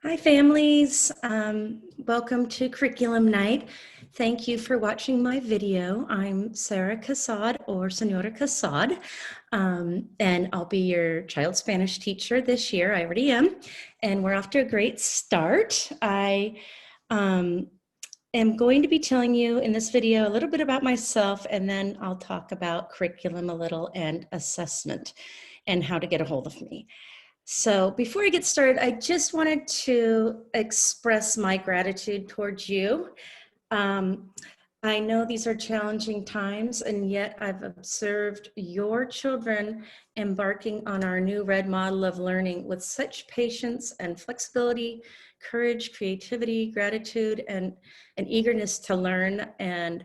Hi, families. Welcome to Curriculum Night. Thank you for watching my video. I'm Sarah Casad, or Senora Casad, and I'll be your child Spanish teacher this year. I already am, and we're off to a great start. I am going to be telling you in this video a little bit about myself, and then I'll talk about curriculum a little and assessment and how to get a hold of me. So before I get started, I just wanted to express my gratitude towards you. I know these are challenging times, and yet I've observed your children embarking on our new red model of learning with such patience and flexibility, courage, creativity, gratitude, and an eagerness to learn. And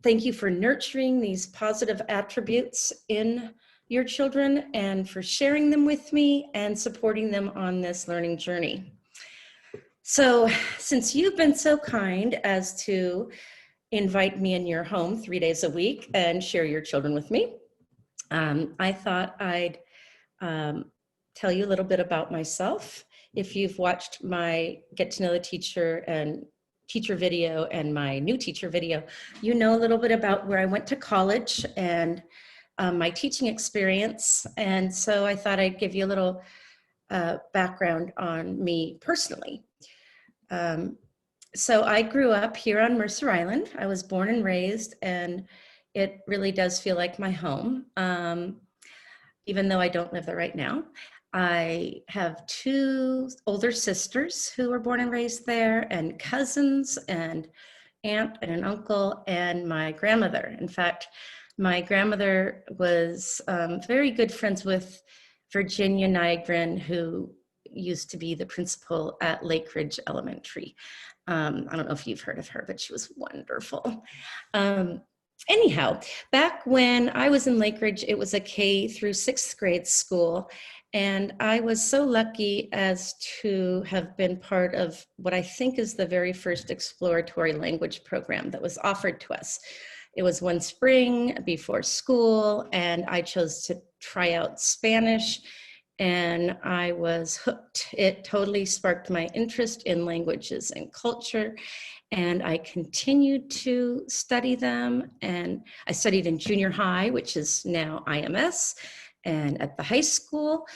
thank you for nurturing these positive attributes in your children and for sharing them with me and supporting them on this learning journey. So since you've been so kind as to invite me in your home 3 days a week and share your children with me, I thought I'd tell you a little bit about myself. If you've watched my Get to Know the Teacher and teacher video and my new teacher video, you know a little bit about where I went to college and my teaching experience. And so I thought I'd give you a little background on me personally. So I grew up here on Mercer Island. I was born and raised, and it really does feel like my home, even though I don't live there right now. I have 2 older sisters who were born and raised there, and cousins, and aunt and an uncle, and my grandmother. In fact, my grandmother was very good friends with Virginia Nygren, who used to be the principal at Lake Ridge Elementary. I don't know if you've heard of her, but she was wonderful. Anyhow, back when I was in Lake Ridge, it was a K through 6th grade school. And I was so lucky as to have been part of what I think is the very first exploratory language program that was offered to us. It was one spring before school, and I chose to try out Spanish, and I was hooked. It totally sparked my interest in languages and culture, and I continued to study them. And I studied in junior high, which is now IMS, and at the high school.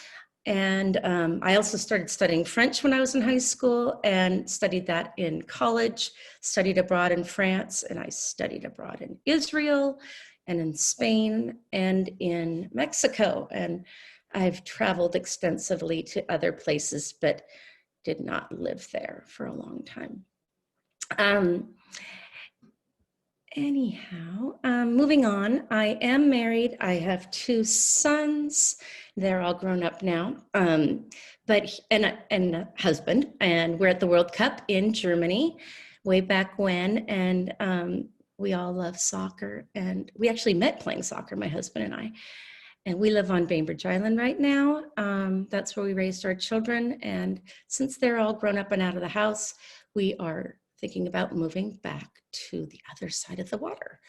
And I also started studying French when I was in high school and studied that in college, studied abroad in France, and I studied abroad in Israel and in Spain and in Mexico. And I've traveled extensively to other places, but did not live there for a long time. Anyhow, moving on, I am married. I have 2 sons. They're all grown up now, and a husband. And we're at the World Cup in Germany way back when. And we all love soccer. And we actually met playing soccer, my husband and I. And we live on Bainbridge Island right now. That's where we raised our children. And since they're all grown up and out of the house, we are thinking about moving back to the other side of the water.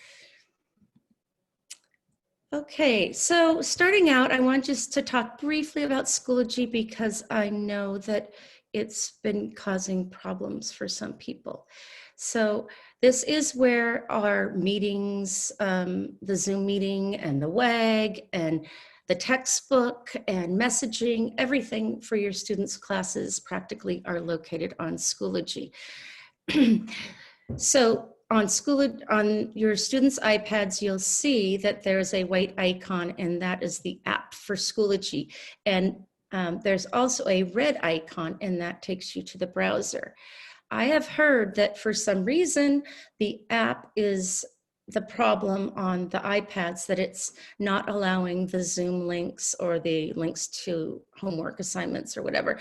Okay, so starting out, I want just to talk briefly about Schoology because I know that it's been causing problems for some people. So this is where our meetings, the Zoom meeting and the WAG and the textbook and messaging, everything for your students' classes practically are located on Schoology. So on your students' iPads, you'll see that there's a white icon, and that is the app for Schoology. And there's also a red icon, and that takes you to the browser. I have heard that for some reason, the app is the problem on the iPads, that it's not allowing the Zoom links or the links to homework assignments or whatever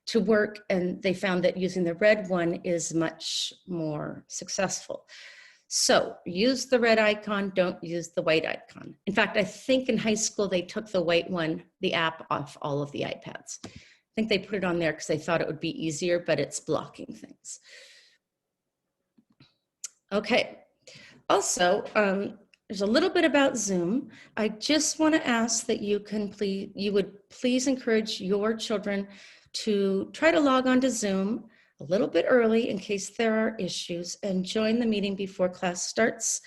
to work, and they found that using the red one is much more successful. So use the red icon, don't use the white icon. In fact, I think in high school they took the white one, the app, off all of the iPads. I think they put it on there because they thought it would be easier, but it's blocking things. Okay, also, there's a little bit about Zoom. I just want to ask that you would please encourage your children to try to log on to Zoom a little bit early in case there are issues, and join the meeting before class starts.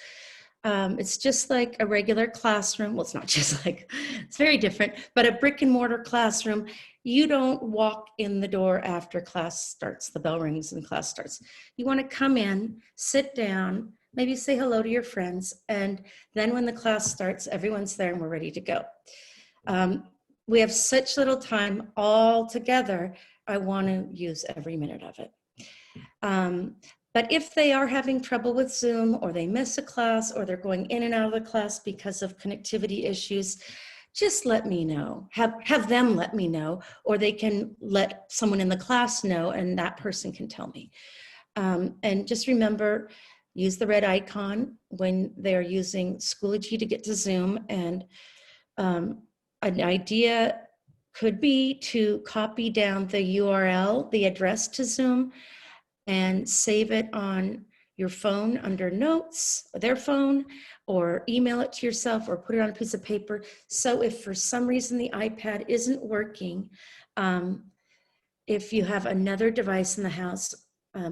It's just like a regular classroom. Well, it's not just like, it's very different, but a brick and mortar classroom. You don't walk in the door after class starts, the bell rings and class starts. You want to come in, sit down, maybe say hello to your friends, and then when the class starts, everyone's there and we're ready to go. We have such little time all together. I want to use every minute of it. But if they are having trouble with Zoom, or they miss a class, or they're going in and out of the class because of connectivity issues, just let me know. Have them let me know, or they can let someone in the class know and that person can tell me. And just remember, use the red icon when they're using Schoology to get to Zoom. And an idea could be to copy down the URL, the address to Zoom, and save it on your phone under notes, their phone, or email it to yourself, or put it on a piece of paper. So if for some reason the iPad isn't working, if you have another device in the house,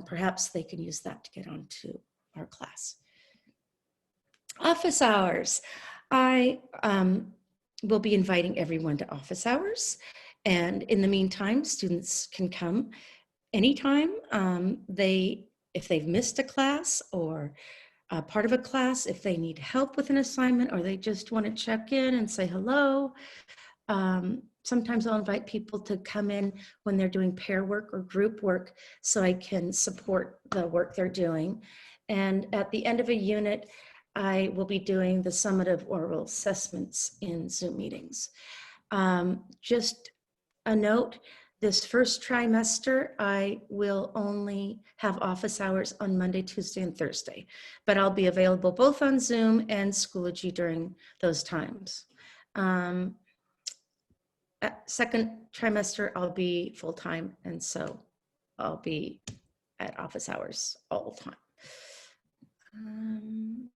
perhaps they can use that to get onto our class. Office hours. I will be inviting everyone to office hours. And in the meantime, students can come anytime. If they've missed a class or part of a class, if they need help with an assignment, or they just want to check in and say hello. Sometimes I'll invite people to come in when they're doing pair work or group work, so I can support the work they're doing. And at the end of a unit, I will be doing the summative oral assessments in Zoom meetings. Just a note, this first trimester, I will only have office hours on Monday, Tuesday, and Thursday, but I'll be available both on Zoom and Schoology during those times. Second trimester, I'll be full-time, and so I'll be at office hours all the time.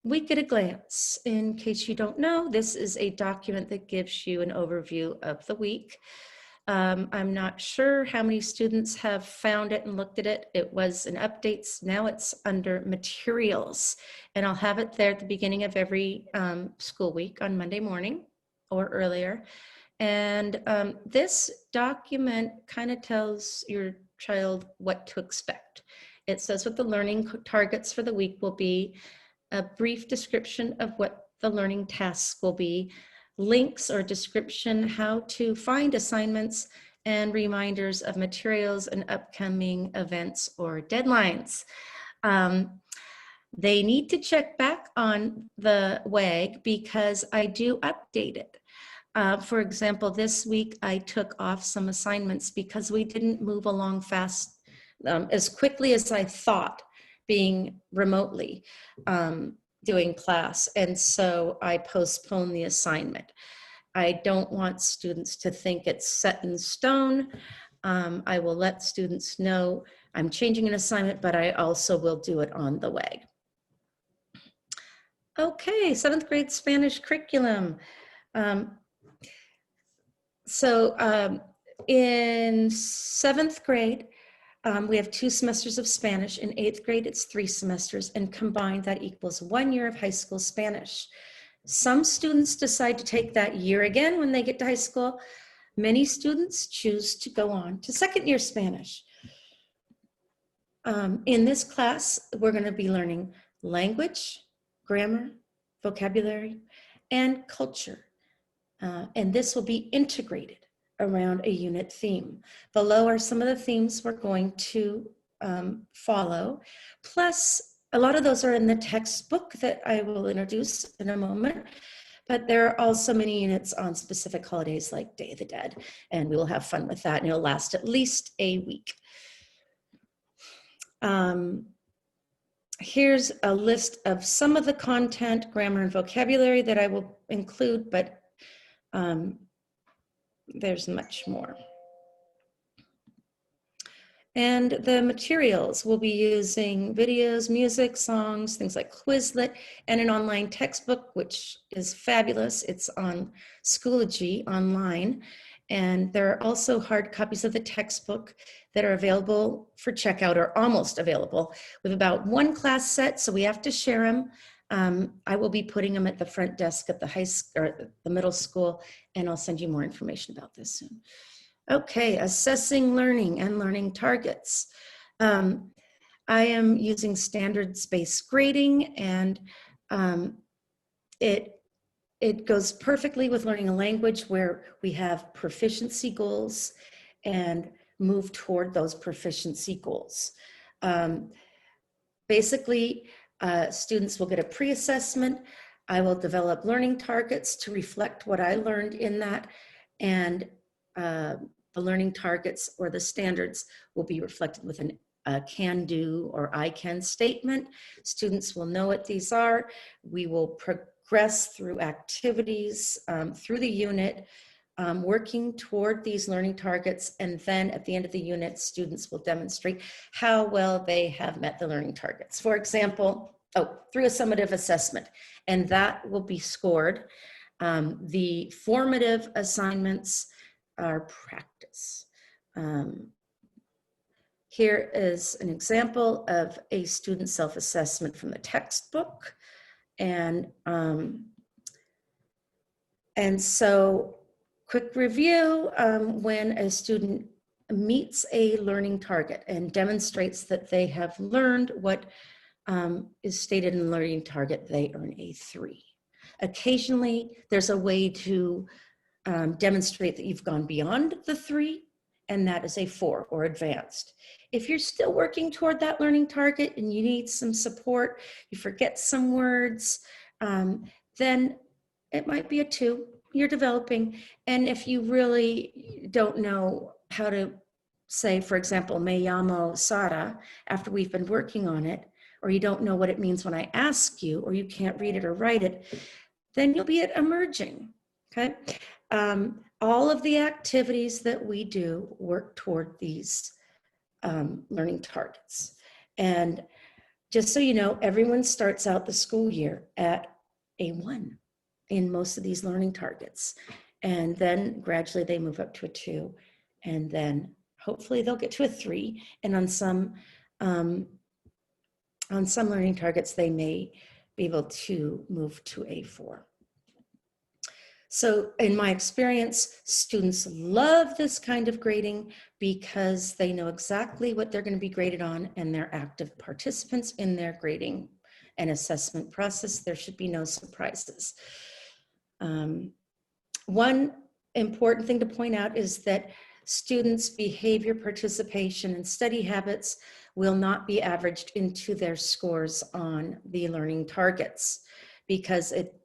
Week at a glance. In case you don't know, this is a document that gives you an overview of the week. I'm not sure how many students have found it and looked at it. It was in updates. Now it's under materials, and I'll have it there at the beginning of every school week on Monday morning or earlier. And this document kind of tells your child what to expect. It says what the learning targets for the week will be, a brief description of what the learning tasks will be, links or description how to find assignments, and reminders of materials and upcoming events or deadlines. They need to check back on the WAG because I do update it. For example, this week I took off some assignments because we didn't move along fast as quickly as I thought, being remotely doing class. And so I postponed the assignment. I don't want students to think it's set in stone. I will let students know I'm changing an assignment, but I also will do it on the WAG. Okay, 7th grade Spanish curriculum. In 7th grade, we have 2 semesters of Spanish. In 8th grade, it's 3 semesters, and combined that equals 1 year of high school Spanish. Some students decide to take that year again when they get to high school. Many students choose to go on to 2nd year Spanish. In this class, we're going to be learning language, grammar, vocabulary, and culture. And this will be integrated around a unit theme. Below are some of the themes we're going to follow. Plus, a lot of those are in the textbook that I will introduce in a moment. But there are also many units on specific holidays like Day of the Dead, and we will have fun with that, and it'll last at least a week. Here's a list of some of the content, grammar, and vocabulary that I will include, but there's much more. And the materials, we'll be using videos, music, songs, things like Quizlet, and an online textbook, which is fabulous. It's on Schoology online. And there are also hard copies of the textbook that are available for checkout, or almost available. We have about one class set, so we have to share them. I will be putting them at the front desk at the high school or the middle school, and I'll send you more information about this soon. Okay, assessing learning and learning targets. I am using standards-based grading, and it goes perfectly with learning a language where we have proficiency goals and move toward those proficiency goals. Basically, students will get a pre-assessment. I will develop learning targets to reflect what I learned in that, and the learning targets or the standards will be reflected with a can-do or I can statement. Students will know what these are. We will progress through activities through the unit, working toward these learning targets, and then at the end of the unit, students will demonstrate how well they have met the learning targets. For example, through a summative assessment, and that will be scored. The formative assignments are practice. Here is an example of a student self-assessment from the textbook. And so, quick review, when a student meets a learning target and demonstrates that they have learned what is stated in the learning target, they earn a 3. Occasionally, there's a way to demonstrate that you've gone beyond the 3, and that is a 4, or advanced. If you're still working toward that learning target and you need some support, you forget some words, then it might be a 2. You're developing. And if you really don't know how to say, for example, me llamo Sara, after we've been working on it, or you don't know what it means when I ask you, or you can't read it or write it, then you'll be at emerging, okay? All of the activities that we do work toward these learning targets. And just so you know, everyone starts out the school year at a 1 in most of these learning targets. And then gradually they move up to a 2, and then hopefully they'll get to a 3. And on some learning targets, they may be able to move to a 4. So in my experience, students love this kind of grading because they know exactly what they're going to be graded on, and they're active participants in their grading and assessment process. There should be no surprises. One important thing to point out is that students' behavior, participation, and study habits will not be averaged into their scores on the learning targets, because it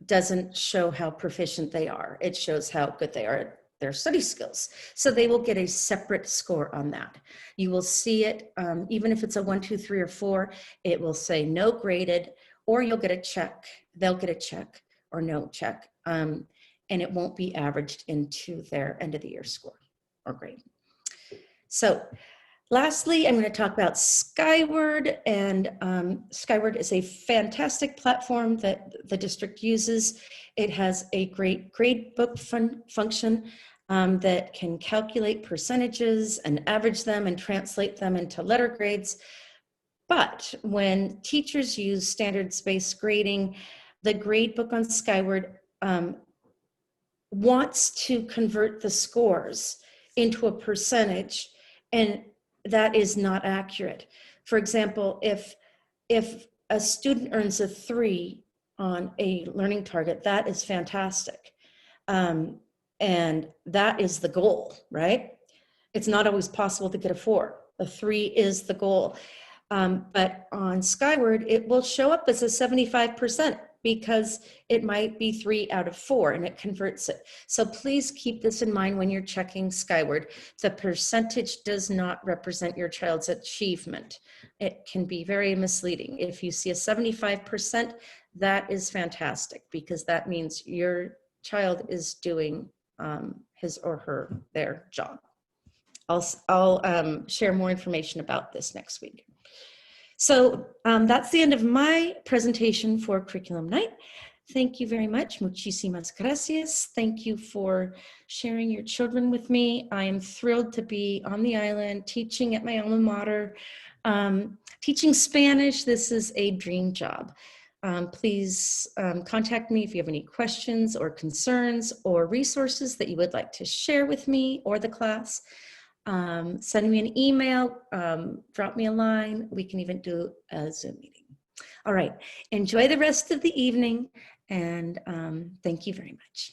doesn't show how proficient they are. It shows how good they are at their study skills. So they will get a separate score on that. You will see it, even if it's a 1, 2, 3, or 4, it will say no graded, or you'll get a check. They'll get a check or no check. And it won't be averaged into their end of the year score or grade. So lastly, I'm going to talk about Skyward, and Skyward is a fantastic platform that the district uses. It has a great gradebook function that can calculate percentages and average them and translate them into letter grades. But when teachers use standards-based grading, the gradebook on Skyward wants to convert the scores into a percentage, and that is not accurate. For example, if a student earns a 3 on a learning target, that is fantastic. And that is the goal, right? It's not always possible to get a 4. A 3 is the goal. But on Skyward, it will show up as a 75%, because it might be 3 out of 4 and it converts it. So please keep this in mind when you're checking Skyward. The percentage does not represent your child's achievement. It can be very misleading. If you see a 75%, that is fantastic, because that means your child is doing his or their job. I'll share more information about this next week. So that's the end of my presentation for Curriculum Night. Thank you very much. Muchísimas gracias. Thank you for sharing your children with me. I am thrilled to be on the island teaching at my alma mater. Teaching Spanish, this is a dream job. Please contact me if you have any questions or concerns or resources that you would like to share with me or the class. Send me an email, drop me a line. We can even do a Zoom meeting. All right, enjoy the rest of the evening, and thank you very much.